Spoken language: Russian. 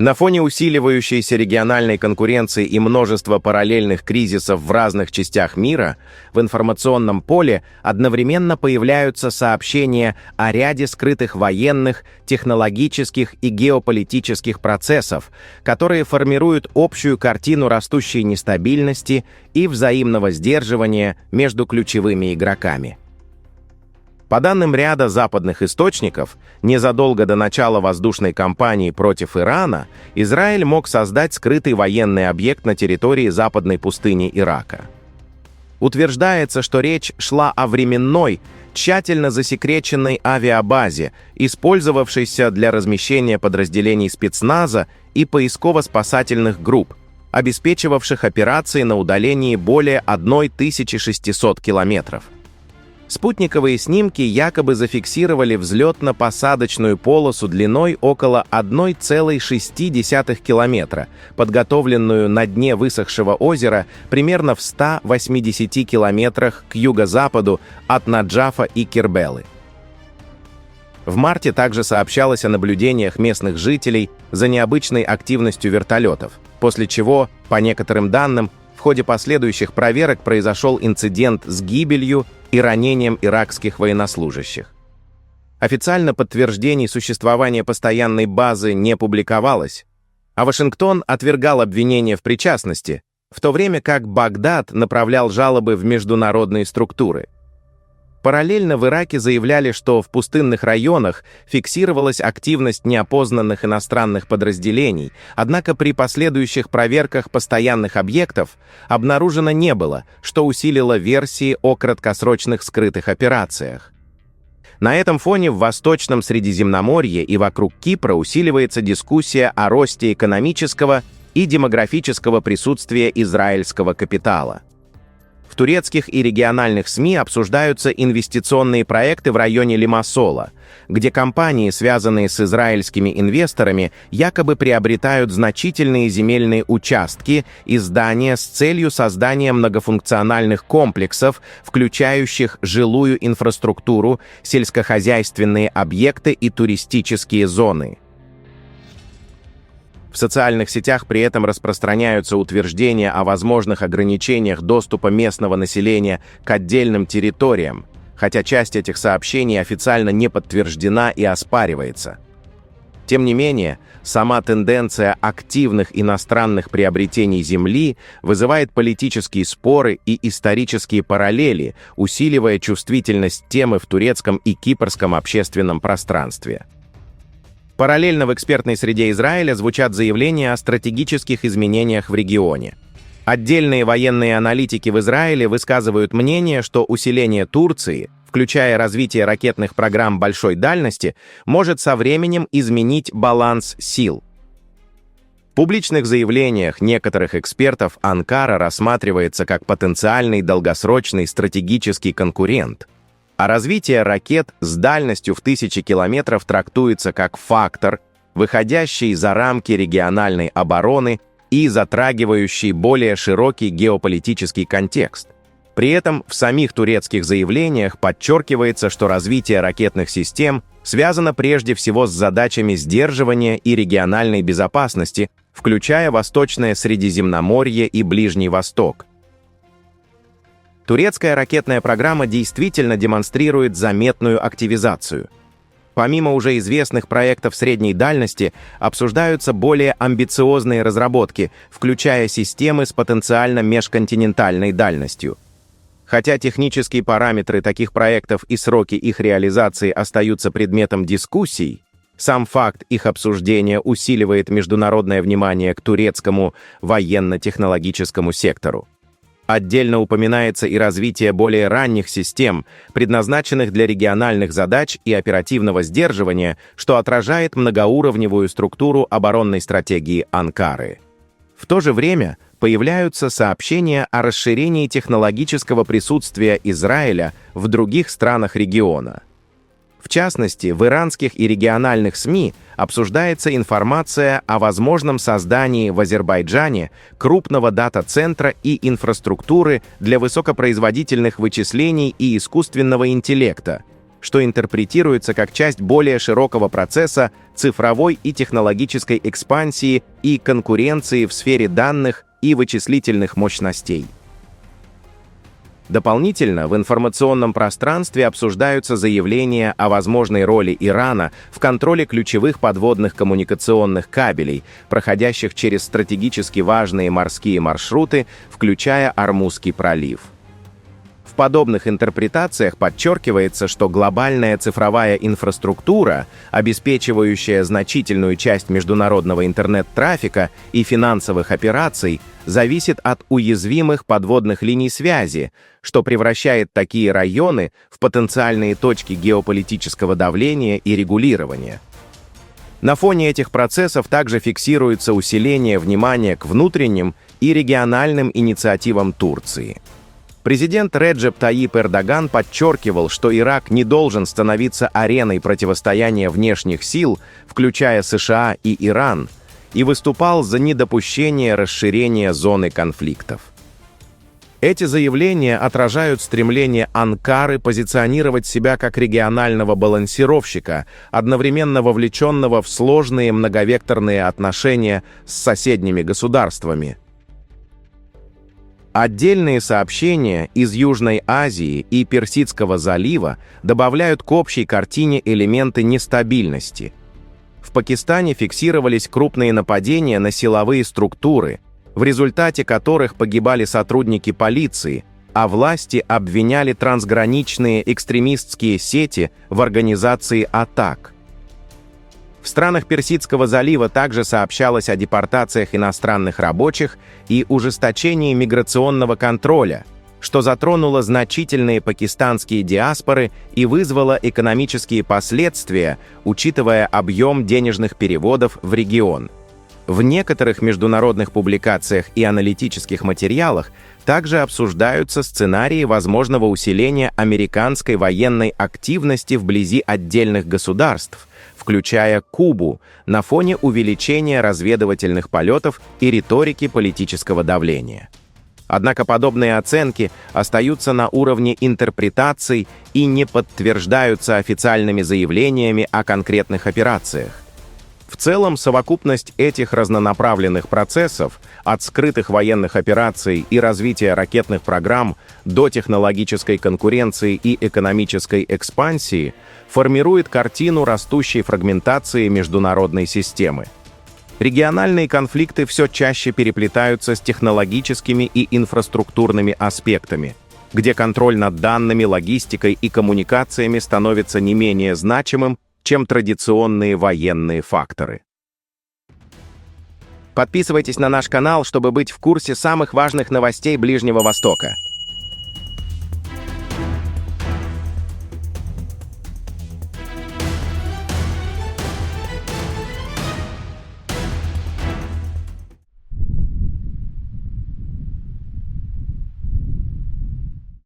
На фоне усиливающейся региональной конкуренции и множества параллельных кризисов в разных частях мира, в информационном поле одновременно появляются сообщения о ряде скрытых военных, технологических и геополитических процессов, которые формируют общую картину растущей нестабильности и взаимного сдерживания между ключевыми игроками. По данным ряда западных источников, незадолго до начала воздушной кампании против Ирана, Израиль мог создать скрытый военный объект на территории западной пустыни Ирака. Утверждается, что речь шла о временной, тщательно засекреченной авиабазе, использовавшейся для размещения подразделений спецназа и поисково-спасательных групп, обеспечивавших операции на удалении более 1600 километров. Спутниковые снимки якобы зафиксировали взлетно-посадочную полосу длиной около 1,6 километра, подготовленную на дне высохшего озера примерно в 180 километрах к юго-западу от Наджафа и Кирбелы. В марте также сообщалось о наблюдениях местных жителей за необычной активностью вертолетов, после чего, по некоторым данным, в ходе последующих проверок произошел инцидент с гибелью и ранением иракских военнослужащих. Официально подтверждений существования постоянной базы не публиковалось, а Вашингтон отвергал обвинения в причастности, в то время как Багдад направлял жалобы в международные структуры. Параллельно в Ираке заявляли, что в пустынных районах фиксировалась активность неопознанных иностранных подразделений, однако при последующих проверках постоянных объектов обнаружено не было, что усилило версии о краткосрочных скрытых операциях. На этом фоне в Восточном Средиземноморье и вокруг Кипра усиливается дискуссия о росте экономического и демографического присутствия израильского капитала. В турецких и региональных СМИ обсуждаются инвестиционные проекты в районе Лимассола, где компании, связанные с израильскими инвесторами, якобы приобретают значительные земельные участки и здания с целью создания многофункциональных комплексов, включающих жилую инфраструктуру, сельскохозяйственные объекты и туристические зоны. В социальных сетях при этом распространяются утверждения о возможных ограничениях доступа местного населения к отдельным территориям, хотя часть этих сообщений официально не подтверждена и оспаривается. Тем не менее, сама тенденция активных иностранных приобретений земли вызывает политические споры и исторические параллели, усиливая чувствительность темы в турецком и кипрском общественном пространстве. Параллельно в экспертной среде Израиля звучат заявления о стратегических изменениях в регионе. Отдельные военные аналитики в Израиле высказывают мнение, что усиление Турции, включая развитие ракетных программ большой дальности, может со временем изменить баланс сил. В публичных заявлениях некоторых экспертов Анкара рассматривается как потенциальный долгосрочный стратегический конкурент, а развитие ракет с дальностью в 1000 километров трактуется как фактор, выходящий за рамки региональной обороны и затрагивающий более широкий геополитический контекст. При этом в самих турецких заявлениях подчеркивается, что развитие ракетных систем связано прежде всего с задачами сдерживания и региональной безопасности, включая Восточное Средиземноморье и Ближний Восток. Турецкая ракетная программа действительно демонстрирует заметную активизацию. Помимо уже известных проектов средней дальности, обсуждаются более амбициозные разработки, включая системы с потенциально межконтинентальной дальностью. Хотя технические параметры таких проектов и сроки их реализации остаются предметом дискуссий, сам факт их обсуждения усиливает международное внимание к турецкому военно-технологическому сектору. Отдельно упоминается и развитие более ранних систем, предназначенных для региональных задач и оперативного сдерживания, что отражает многоуровневую структуру оборонной стратегии Анкары. В то же время появляются сообщения о расширении технологического присутствия Израиля в других странах региона. В частности, в иранских и региональных СМИ обсуждается информация о возможном создании в Азербайджане крупного дата-центра и инфраструктуры для высокопроизводительных вычислений и искусственного интеллекта, что интерпретируется как часть более широкого процесса цифровой и технологической экспансии и конкуренции в сфере данных и вычислительных мощностей. Дополнительно в информационном пространстве обсуждаются заявления о возможной роли Ирана в контроле ключевых подводных коммуникационных кабелей, проходящих через стратегически важные морские маршруты, включая Ормузский пролив. В подобных интерпретациях подчеркивается, что глобальная цифровая инфраструктура, обеспечивающая значительную часть международного интернет-трафика и финансовых операций, зависит от уязвимых подводных линий связи, что превращает такие районы в потенциальные точки геополитического давления и регулирования. На фоне этих процессов также фиксируется усиление внимания к внутренним и региональным инициативам Турции. Президент Реджеп Таyyip Эрдоган подчеркивал, что Ирак не должен становиться ареной противостояния внешних сил, включая США и Иран, и выступал за недопущение расширения зоны конфликтов. Эти заявления отражают стремление Анкары позиционировать себя как регионального балансировщика, одновременно вовлеченного в сложные многовекторные отношения с соседними государствами. Отдельные сообщения из Южной Азии и Персидского залива добавляют к общей картине элементы нестабильности. В Пакистане фиксировались крупные нападения на силовые структуры, в результате которых погибали сотрудники полиции, а власти обвиняли трансграничные экстремистские сети в организации атак. В странах Персидского залива также сообщалось о депортациях иностранных рабочих и ужесточении миграционного контроля, что затронуло значительные пакистанские диаспоры и вызвало экономические последствия, учитывая объем денежных переводов в регион. В некоторых международных публикациях и аналитических материалах также обсуждаются сценарии возможного усиления американской военной активности вблизи отдельных государств, включая Кубу, на фоне увеличения разведывательных полетов и риторики политического давления. Однако подобные оценки остаются на уровне интерпретаций и не подтверждаются официальными заявлениями о конкретных операциях. В целом, совокупность этих разнонаправленных процессов, от скрытых военных операций и развития ракетных программ до технологической конкуренции и экономической экспансии, формирует картину растущей фрагментации международной системы. Региональные конфликты все чаще переплетаются с технологическими и инфраструктурными аспектами, где контроль над данными, логистикой и коммуникациями становится не менее значимым, чем традиционные военные факторы. Подписывайтесь на наш канал, чтобы быть в курсе самых важных новостей Ближнего Востока.